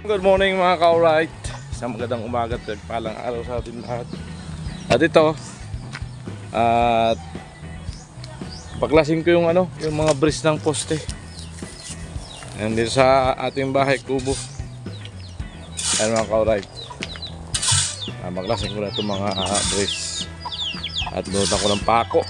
Good morning mga ka-alright. Isang magandang umaga at palang araw sa ating lahat. At ito, at paklasin ko yung yung mga brace ng poste. And dito sa ating bahay kubo. Ayan mga ka-alright. Maklasin ko na itong mga brace. At bunutan ko ng pako.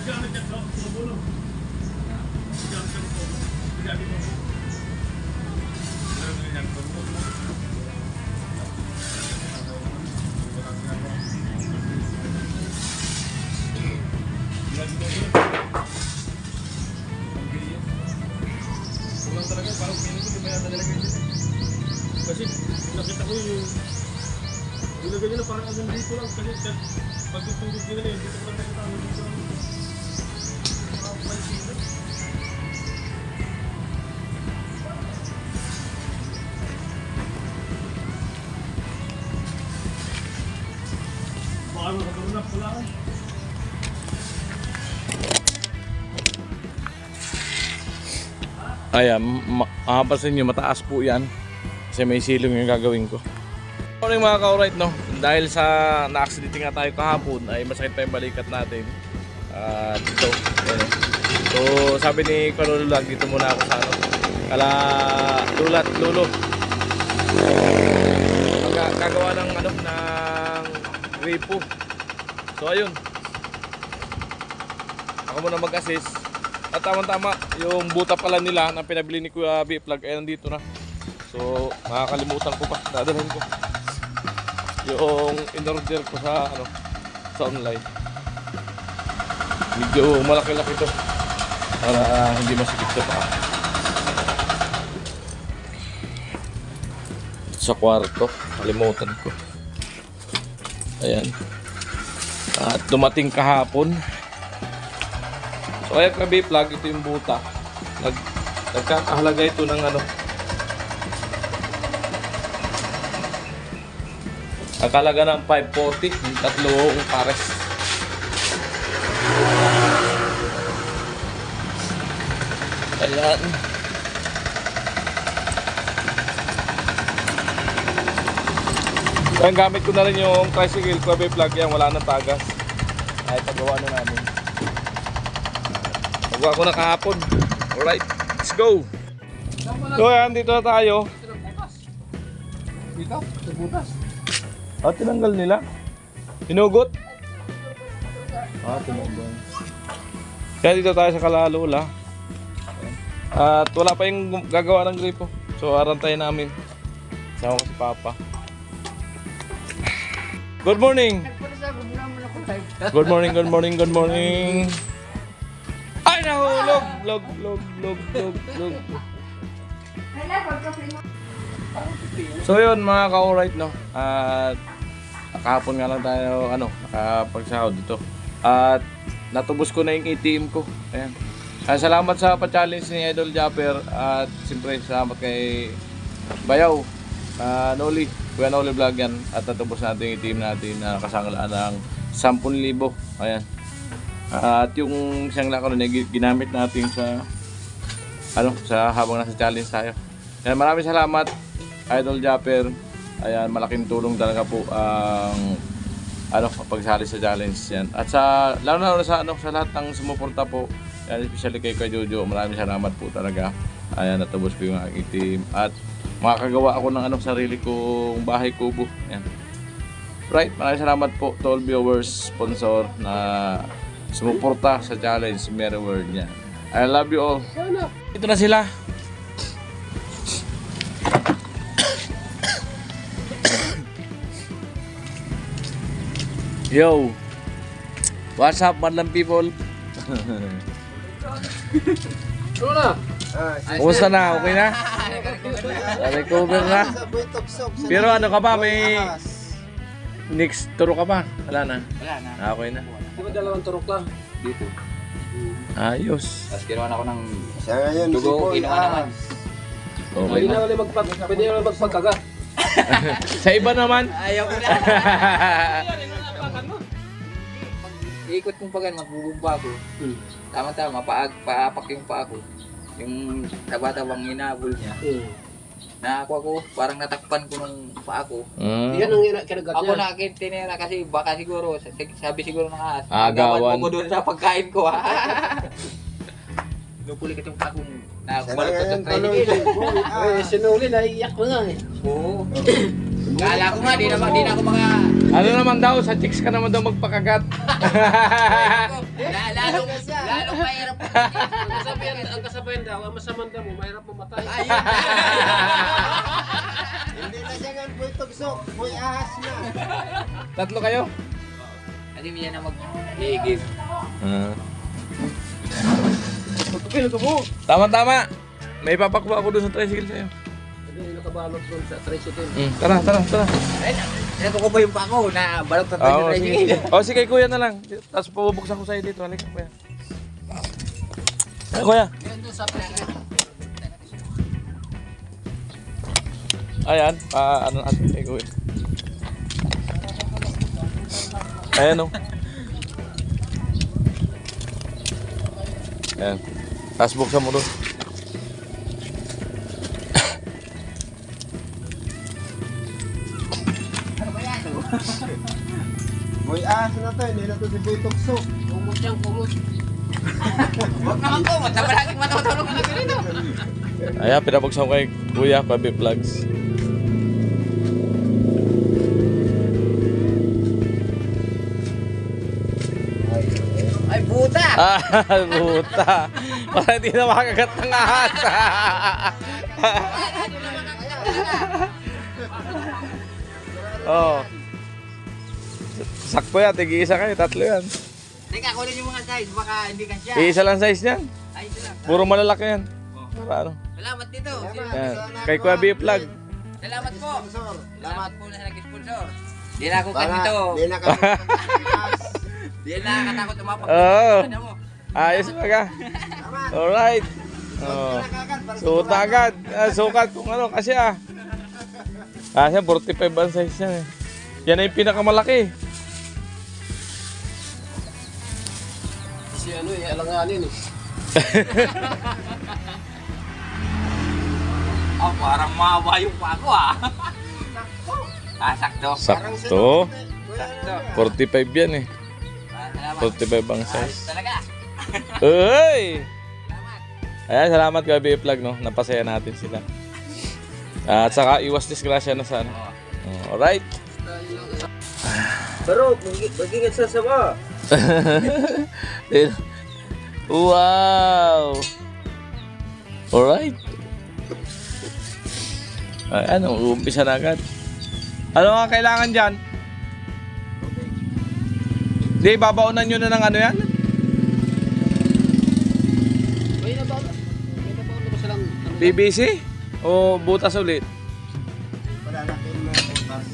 Kulang talaga, parang pinig ko, di ba yata nilagay dito? Kasi nakita ko yung nilagay nila parang hanggang dito lang kasi pag tutulog nila yun, dito ko lang nakita hanggang dito lang. Parang pansin. Baka makakaroon na pula ka. Ayan, makapansin nyo, mataas po yan. Kasi may silong yung gagawin ko. Morning mga ka-alright, no? Dahil sa na-accidente nga tayo kahapon, ay masakit pa yung balikat natin. Dito. Ayan. So, sabi ni Kalululag, dito muna ako sa ano. Kala lulat, lulo. Gagawa ng ano, ng gripo. So, ayun. Ako muna mag-assist. At tama-tama, yung buta pala nila na pinabili ni Kuya B-Plug ay nandito na. So, nakakalimutan ko pa, dadalhin ko yung in-order ko sa ano, sa online. Medyo malaki-laki ito para hindi masikip sa paa. Sa kwarto, kalimutan ko. Ayan. At dumating kahapon. So kaya kabi plug, ito yung buta. Nagkakahalaga ito ng ano. Nakalaga ng 540, yung tatlong pares. Ayan. Kaya gamit ko na rin yung tricycle kabi plug, yan wala nang tagas. Ay pagawa na namin. Magawa ko na kahapon. Alright, let's go. So yan, dito na tayo. Dito? Sa butas? Tinanggal nila. Hinugot? Tinanggal. Kaya dito tayo sa Kalalula. At wala pa yung gagawa ng gripo. So arantayin namin. Sama ko si Papa. Good morning! Good morning, good morning, good morning! Ay, nahulog! Log. So yun mga ka-alright, no? At kahapon nga lang tayo nakapagsahod dito. At natubos ko na yung ATM ko. Ayan. Salamat sa pa-challenge ni Idol Japper. At siyempre salamat kay Bayaw, Noli, Kuya Noli Vlog yan. At natubos natin yung ATM natin na kasangalaan ng 10,000. Ayan. At yung isang lako na ginamit natin sa habang nasa challenge tayo. Ayan, maraming salamat Idol Japper. Ayan, malaking tulong talaga po ang pagsali sa challenge yan. At lalo na sa lahat ng sumuporta po, especially kay Jojo, maraming salamat po talaga. Ayan, natubos ko yung aking team at makakagawa ako ng sarili kong bahay kubo. Ayan. Right, maraming salamat po to all viewers, sponsor na sumuporta sa challenge Merry World niya. I love you all. Ito na sila. Yo, what's up, madlang people? Kumusta na? Okay na? Recover na? Pero ano ka ba? May next turo ka ba? Wala na? Wala na. Okay na. Di ba dalawang turok lang? Dito. Ayos. Tapos kinuha ako ng Siya ngayon, dugo, kinuha naman. Okay Pwede na. na ulit pwede na magpagkaga. Sa iba naman. Ayaw ko na. Iikot kong pagan, magbubumba ako. Tama-tama, paapak yung paa ko. Yung taba-tabang hinabol niya. Nakakuha ko, parang natakpan ko nung paa ko. Yan ang kinagat Ako niya. nakitinera kasi baka siguro, sabi siguro ng ahas. Agawan. Mo ko doon sa pagkain ko ha. Pinupulikat yung paa ko. Nakumalot ko sa tricycle. Sinuli, naiiyak ko nga eh. Oo. Kala ko nga, di na ako Ano naman daw, sa chicks ka naman daw magpakagat. Lalo mahirap po. Ang kasabayan daw, ang masamang damo, mahirap mamatay. Hindi na siya nga boy tugsok, boy ahas na. Tatlo kayo? Hindi mo yan na mag-i-give. Tama-tama. May papakuha ako doon sa tricycle sa'yo. Hindi nakabalot doon sa tricycle. Tara. Ay, ko ba yung pako na balot na tayo Oo, sa sige. tricycle? Sige, kuya na lang. Tapos pabubuksan ko sa'yo dito. Halika, kuya. Ay, kuya. Yun doon sa tricycle. Ayan, ano natin kay kuya. Ayan, oh. Ayan. Tapos buksan mo doon. Boy ahas na to, hindi na to si boy tugsok. Kumot yan, kumot. Huwag naman ko, magsabalaging matutulog ka na ganito. Ayan, pinabuksan ko kay kuya, Kabi Vlogs. Ay, buta! Buta. Para hindi na makagat ng ahas. Oh. Sakto yan, tigi-isa kayo, tatlo yan. Teka, kunin yung mga size, baka hindi ka siya. Iisa lang size niyan. Ay, ito lang. Puro malalaki yan. Para ano? Salamat dito. Yan. Kay Kuya B Vlog. Salamat po. Sponsor. Salamat po na nag-sponsor. Di na ako Para kanito. hindi na kami ahas. Di na nakatakot umapag. Oo. Ano mo? Ayos baga. Alright. Oh. Suot na agad. Sukat kung ano kasi ah. Kasi 45 ang size yan eh. Yan ay yung pinakamalaki. Si ano eh, alanganin eh. Oh, parang mahaba yung pako ah. Sakto. Sakto. Sakto. 45 yan eh. Salamat. 45 ang size. Talaga. Uy! Salamat. Ayan, salamat Kuya B Vlog no. Napasaya natin sila. At saka iwas disgrasya na sana. Alright. Pero, mag-ingat sa sama. Wow! Alright. Ay, ano, umpisa na agad. Ano nga kailangan dyan? Di, babaunan nyo na ng ano yan? May nabaon na ba silang ano? PVC? O butas ulit? Palalakin mo yung utas.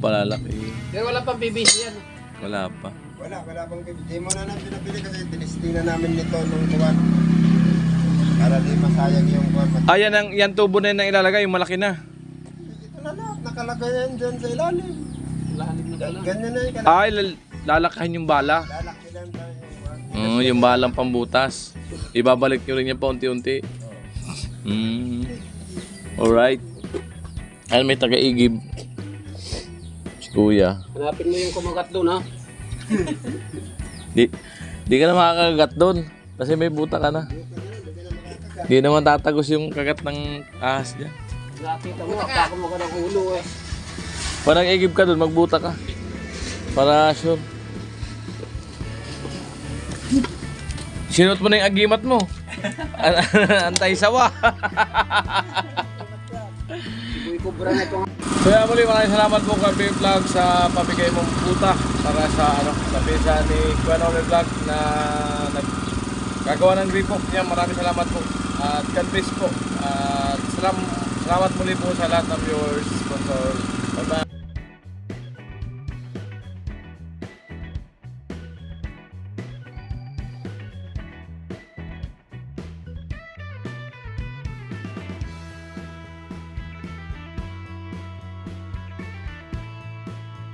Palalaki. Kaya wala pang PVC yan. Wala pa. Wala pang bibili. Di mo na namin pinabili kasi tinistina namin nito nung buwan. Para di masayang yung buwan. Yan tubo na yun ang ilalagay, yung malaki na. Ito na lahat, nakalagay yan dyan sa ilalim. Lalim na pala. Ganyan na yung Ay, lalakahin yung bala. lalaki lang tayo yung buwan. Yung balang pambutas. Ibabalik nyo rin yan pa unti-unti. Alright. Ay, may taga-igib. Si Kuya. Hanapin mo yung kumagat doon ha. Di ka na makakagat doon. Kasi may buta ka na. Di naman tatagos yung kagat ng ahas niya. Nakita mo, apako mo ka ng ulo eh. Pag nag-igib ka doon, magbuta ka. Para sure. Sinuot mo na yung agimat mo. Antay sawa. Iboy kubra na ito. Kaya muli maraming salamat po kay Vlog sa pabigay mong puta para sa sa pisa ni Kuya Noel Vlog na nagkagawa ng gripo niya. Maraming salamat po at God bless po at salamat muli po sa lahat ng viewers, sponsor. Bye bye.